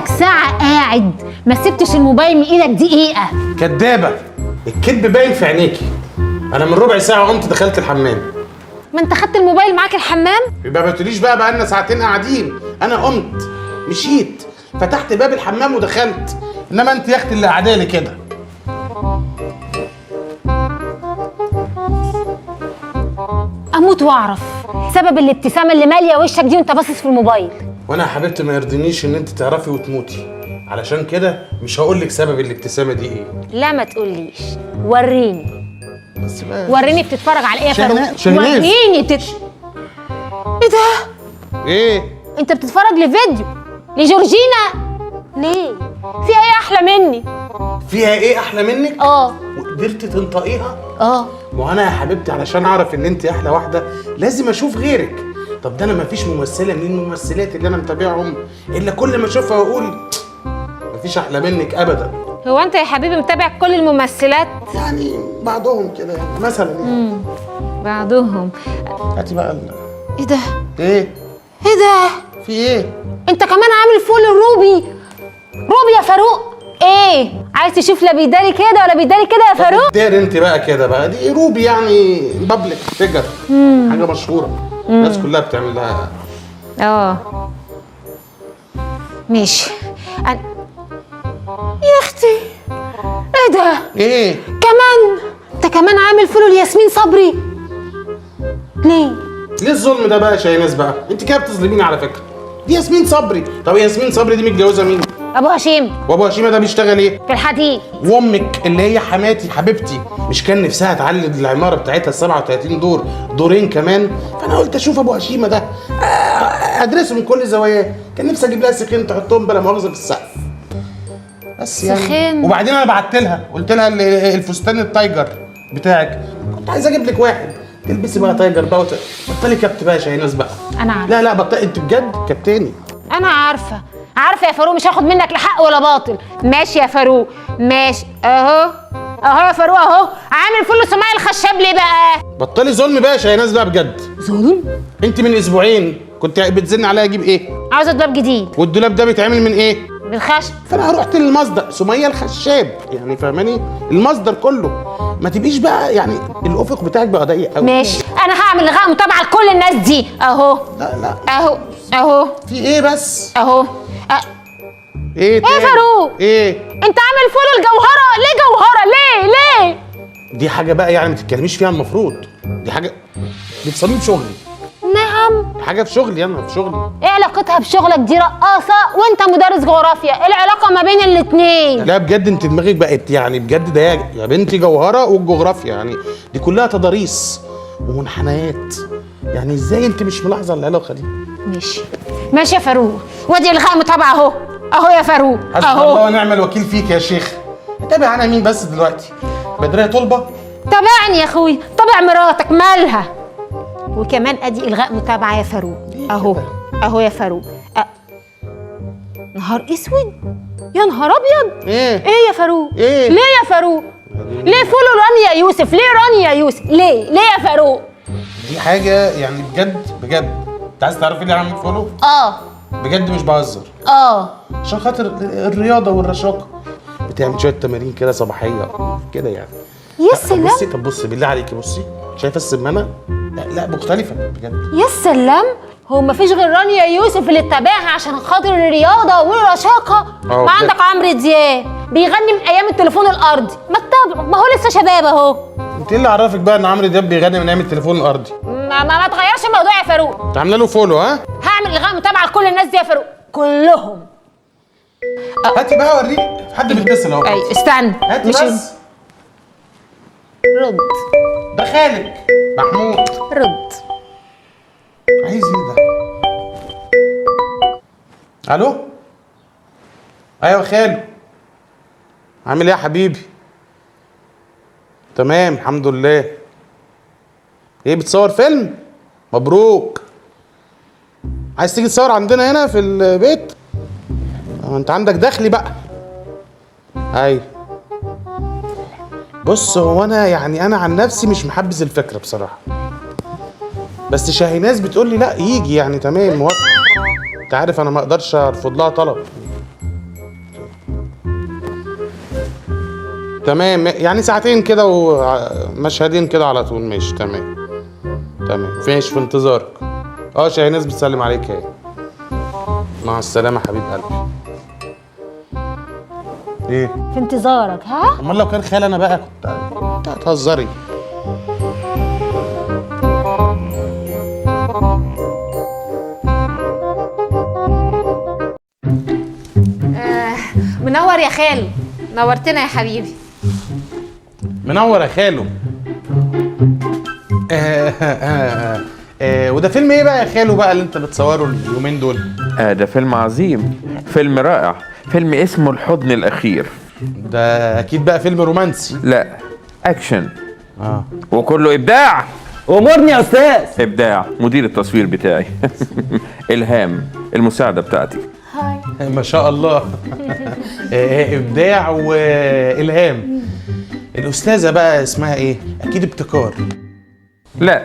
بقالك ساعة قاعد ما سبتش الموبايل من ايدك دقيقة. كدابة، الكذب باين في عينيكي. انا من ربع ساعة قمت دخلت الحمام. ما انت خدت الموبايل معاك الحمام؟ يبقى ما تقوليش بقى بقالنا ساعتين قاعدين. انا قمت مشيت فتحت باب الحمام ودخلت، انما انت يا اختي اللي قاعدالي كده. اموت واعرف سبب الابتسامة اللي مالية وشك دي وانت باصص في الموبايل. وانا يا حبيبتي ما يرضينيش ان انت تعرفي وتموتي، علشان كده مش هقول لك سبب الابتسامة دي ايه. لا ما تقوليش، وريني. بس بقى وريني بتتفرج على ايه يا فاروق؟ شاهناز. وريني ايه ده؟ ايه؟ انت بتتفرج لفيديو لجورجينا ليه؟ فيها ايه احلى مني؟ فيها ايه احلى منك؟ اه وقدرتي تنطقيها؟ اه وانا يا حبيبتي علشان اعرف ان انت احلى واحده لازم اشوف غيرك. طب ده انا مفيش ممثله من الممثلات اللي انا متابعهم الا كل ما اشوفها اقول مفيش احلى منك ابدا. هو انت يا حبيبي متابع كل الممثلات؟ يعني بعضهم كده يعني مثلا يعني. بعضهم. هاتي بقى ايه ده؟ ايه ده؟ في ايه؟ انت كمان عامل فول الروبي يا فاروق. ايه عايز تشوف لا بيداري كده ولا بيداري كده يا فاروق؟ دار انت بقى كده بقى، دي روبي يعني بابليك فيجر، حاجه مشهوره الناس كلها بتعمل لها. اه ماشي. يا اختي ايه ده؟ ايه انت كمان عامل فول لياسمين صبري ليه الظلم ده بقى يا شاهناز بقى؟ انت كده بتظلميني على فكره. دي ياسمين صبري. طب ياسمين صبري دي متجوزه مين؟ ابو هشيم. وابو هشيمه ده بيشتغل ايه؟ في الحديد. وامك اللي هي حماتي حبيبتي مش كان نفسها تعلي العماره بتاعتها 37 دور دورين كمان؟ فانا قلت اشوف ابو هشيمه ده ادرسه من كل زواياه. كان نفسي اجيب لها سيخين تحطهم بلا مؤاخذه في السقف بس يعني. سيخين؟ وبعدين انا بعت لها قلت لها الفستان التايجر بتاعك كنت عايز اجيب لك واحد تلبسي بقى تايجر بقى بطلي كبت بقى يا شاهناز بقى. انا عارفه. لا بطلي انت بجد كبتاني. انا عارفه يا فاروق، مش هاخد منك لا حق ولا باطل. ماشي يا فاروق ماشي. اهو يا فاروق اهو عامل فل سماعي الخشاب ليه بقى؟ بطلي ظلم بقى يا شاهناز بقى بجد. ظلم؟ انت من اسبوعين كنت بتزن عليا اجيب ايه؟ عاوزه دولاب جديد. والدولاب ده بيتعمل من ايه؟ بالخشب. فانا رحت للمصدر سميه الخشاب يعني فاهماني؟ المصدر كله. ما تبقيش بقى يعني الافق بتاعك بقى ضيق قوي. ماشي انا هعمل لغاء متابعه لكل الناس دي اهو. لا اهو في ايه بس؟ اهو ايه يا فاروق؟ ايه؟ انت عامل فول الجوهره ليه؟ جوهره ليه؟ دي حاجه بقى يعني ما تتكلميش فيها المفروض. دي حاجه دي في صميم شغلي. نعم. حاجه في شغلي انا في شغلي. ايه علاقتها بشغلك؟ دي رقاصه وانت مدرس جغرافيا، ايه العلاقه ما بين الاتنين؟ لا بجد انت دماغك بقت يعني بجد ده يا بنتي جوهره والجغرافيا يعني دي كلها تضاريس ومنحنيات. يعني ازاي انت مش ملاحظه العلاقه دي؟ ماشي يا فاروق، وادي الغاء متابعه اهو يا فاروق حسبي الله ونعم الوكيل فيك يا شيخ. تابع انا مين بس دلوقتي؟ بدريه طلبه؟ تابعني يا اخوي، تابع مراتك مالها. وكمان ادي الغاء متابعه يا فاروق اهو يا فاروق. نهار اسود يا نهار ابيض. ايه يا فاروق؟ ايه ليه يا فاروق؟ ليه فولو رانيا يوسف؟ ليه رانيا يوسف؟ ليه يا فاروق؟ دي حاجه يعني بجد انت عايز تعرفي ليه عامل فولو؟ بجد مش بهزر. عشان خاطر الرياضه والرشاقه. بتعمل شويه تمارين كده صباحيه كده يعني. يا سلام. طب بصي بالله عليكي بصي شايفه السمانه؟ لا مختلفه بجد. يا سلام. هو مفيش غير رانيا يوسف اللي تتابعها عشان خاطر الرياضه والرشاقه؟ ما عندك عمرو دياب بيغني من ايام التليفون الارضي، ما تتابعه، ما هو لسه شباب اهو. انت ايه اللي عرفك بقى ان عمرو دياب بيغني من ايام التليفون الارضي؟ ما تغيرش الموضوع يا فاروق. انت عامله له فولو ها؟ هعمل الغاء متابعه لكل الناس دي يا فاروق كلهم. هاتي بقى وريني حد بيتصل اهو. اي استنى هاتي بس. رد. ده خالك محمود. رد. عايز ايه ده؟ الو؟ ايوه خالو. عامل ايه يا حبيبي؟ تمام الحمد لله. ايه بتصور فيلم؟ مبروك. عايز تيجي تصور عندنا هنا في البيت؟ انت عندك دخلي بقى. ايوه. بص هو انا يعني انا عن نفسي مش محبذ الفكره بصراحه. بس شاهيناز بتقول لي لا يجي يعني تمام موافق. انت عارف انا ما اقدرش ارفض لها طلب. تمام، يعني ساعتين كده ومشهدين كده على طول. ماشي تمام ماشي، في انتظارك. شاهيناز بتسلم عليك اهي. مع السلامة حبيب قلبي. ايه؟ في انتظارك. ها؟ امال لو كان خال انا بقى كنت هتهزري. منور يا خالو، نورتنا يا حبيبي. منور يا خالو. وده فيلم ايه بقى يا خالو بقى اللي انت بتصوره اليومين دول؟ ده فيلم عظيم، فيلم رائع، فيلم اسمه الحضن الأخير. ده اكيد بقى فيلم رومانسي. لا، أكشن. وكله إبداع. أمرني يا أستاذ. إبداع. مدير التصوير بتاعي إلهام المساعدة بتاعتي. هاي. ما شاء الله. ابداع والهام. الاستاذه بقى اسمها ايه؟ اكيد ابتكار. لا،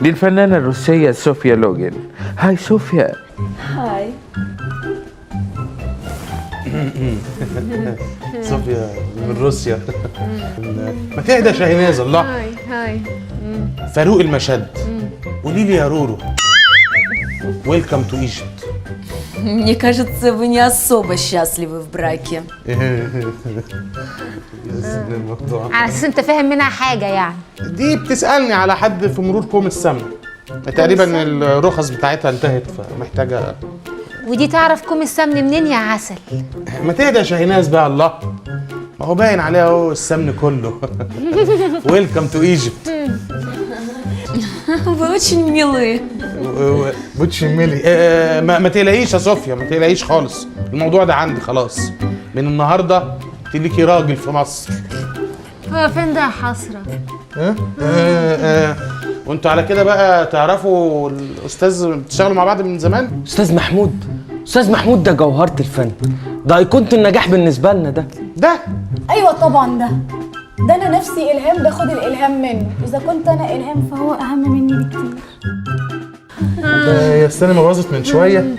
دي الفنانة الروسية صوفيا لوغين. هاي صوفيا. هاي. صوفيا من روسيا. ما تهدى شاهيناز الله. هاي. فاروق المشد. قولي لي يا رورو، ويلكم تو ايجيبت. Мне кажется, вы не особо счастливы в браке. على اساس انت فاهم منها حاجه يعني. دي بتسالني على حد في مرور كوم السمنه. تقريبا الرخص بتاعتها انتهت فمحتاجه. ودي تعرف كوم السمن منين يا عسل؟ ما تهدى يا شاهيناز بقى الله. ما هو باين عليها اهو السمن كله. ويلكم تو ايجيبت. Вы очень ميلы. بتشملي. ما تقلقيش يا صوفيا، ما تقلقيش خالص. الموضوع ده عندي خلاص من النهارده. تليكي راجل في مصر. هو فين ده يا حسره؟ وانتوا على كده بقى تعرفوا الاستاذ بتشتغلوا مع بعض من زمان؟ أستاذ محمود ده جوهرة الفن، ده أيقونة النجاح بالنسبة لنا. ده ايوه طبعا ده انا نفسي الهام باخد الالهام منه. اذا كنت انا الهام فهو اهم مني بكتير. يا السينما باظت من شويه.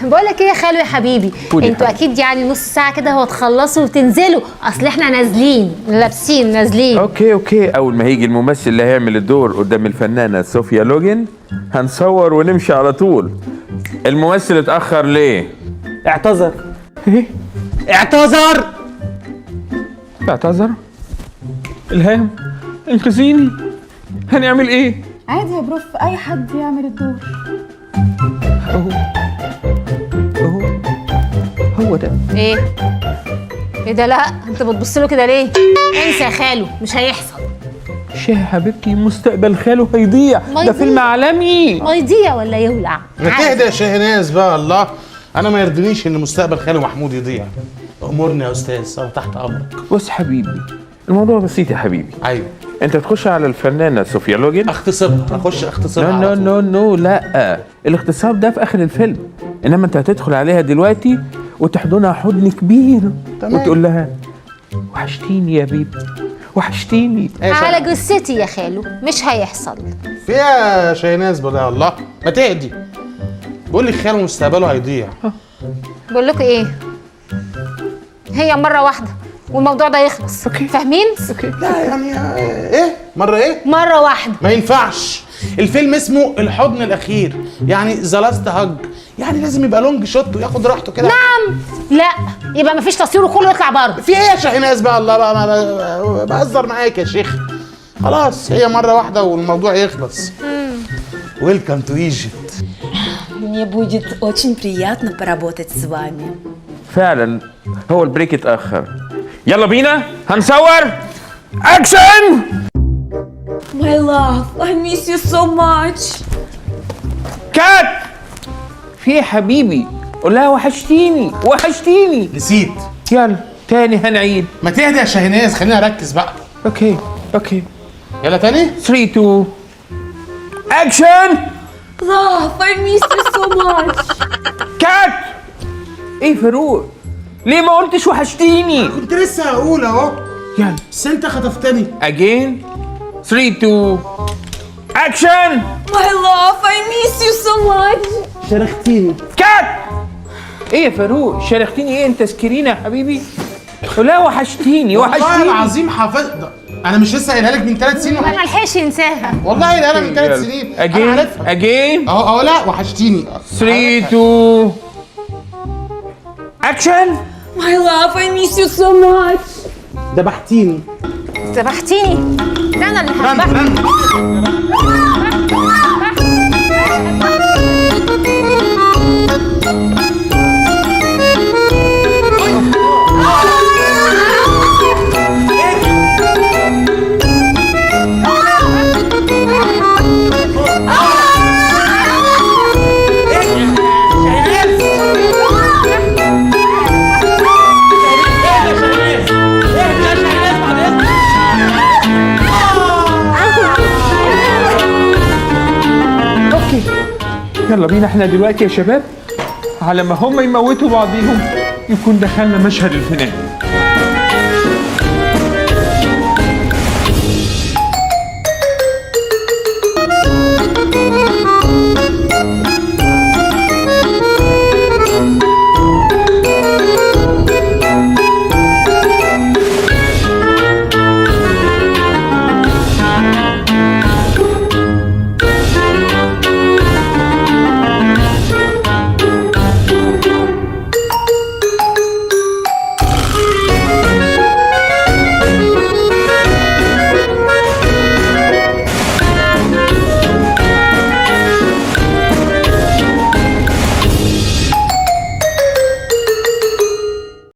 بقول لك ايه يا خالو يا حبيبي، قولي انتوا يا اكيد يعني نص ساعه كده وتخلصوا وتنزلوا، اصل احنا نازلين لابسين نازلين. اوكي، اول ما هيجي الممثل اللي هيعمل الدور قدام الفنانة صوفيا لوغين هنصور ونمشي على طول. الممثل اتأخر ليه؟ اعتذر. اعتذر؟ إلهام انقذيني، هنعمل ايه؟ عادي يا بروف، اي حد يعمل الدور. هو ده. ايه ده؟ لا انت بتبص له كده ليه؟ انسى يا خالو، مش هيحصل. يا حبيبتي مستقبل خاله هيضيع، ما ده يضيع. فيلم عالمي. ما يضيع ولا يولع. ما تهدى يا شاهيناز بقى الله. انا ما يرضينيش ان مستقبل خالي محمود يضيع. امرني يا استاذ، انا تحت امرك. بص حبيبي، الموضوع بسيط يا حبيبي. ايوه. انت تخش على الفنانة صوفيا لوغين. اخش اغتصبها على طول. نو لا، الاغتصاب ده في اخر الفيلم، انما انت هتدخل عليها دلوقتي وتحضنها حضن كبير. تمام. وتقول لها وحشتيني يا بيبي، وحشتيني. على جثتي يا خالو، مش هيحصل. فيها شاهيناز بقى الله. ما تهدي. بقول لك خاله مستقبله هيضيع. بقول لكم ايه، هي مره واحده والموضوع ده يخلص. فاهمين؟ لا يعني ايه؟ مره واحده. ما ينفعش. الفيلم اسمه الحضن الاخير، يعني ذا لاست هاج، يعني لازم يبقى لونج شوت وياخد راحته كده. نعم. لا يبقى مفيش تصوير وكله يطلع بره. في ايه يا شاهيناز بقى الله بقى؟ ما بهزر معاك يا شيخ. خلاص هي مره واحده والموضوع يخلص. ويلكم تو ايجيبت. Мне будет очень приятно поработать с вами. فعلا هو البريك اتأخر. يلا بينا هنصور. اكشن. My love, I miss you so much. كات. في يا حبيبي؟ قول لها وحشتيني. نسيت. يلا تاني هنعيد. ما تهدي يا شاهيناز، خلينا اركز بقى. اوكي يلا تاني. 3 2 اكشن. Love, I miss you so much. كات. ايه فاروق، ليه ما قلتش وحشتيني؟ كنت لسه هقول اهو، يلا بس انت خطفتني. اجين. 3 2 اكشن. My love, I miss you so much. شرختيني. كات. ايه يا فاروق، شارختيني ايه؟ انت سكرينة يا حبيبي. لا وحشتيني والله وحشتيني. العظيم حافظ. انا مش لسه قايلها لك من 3 سنين ما لحقش ينساها. والله قايلها لك من 3 سنين. انا اجين عارفها اجين اهو لا وحشتيني. 3 2 اكشن. My love, I miss you so much. دبحتيني. ذبحتيني. ده انا اللي رن هذبحك. رن. يلا بينا احنا دلوقتي يا شباب، على ما هم يموتوا بعضيهم يكون دخلنا مشهد الفنان.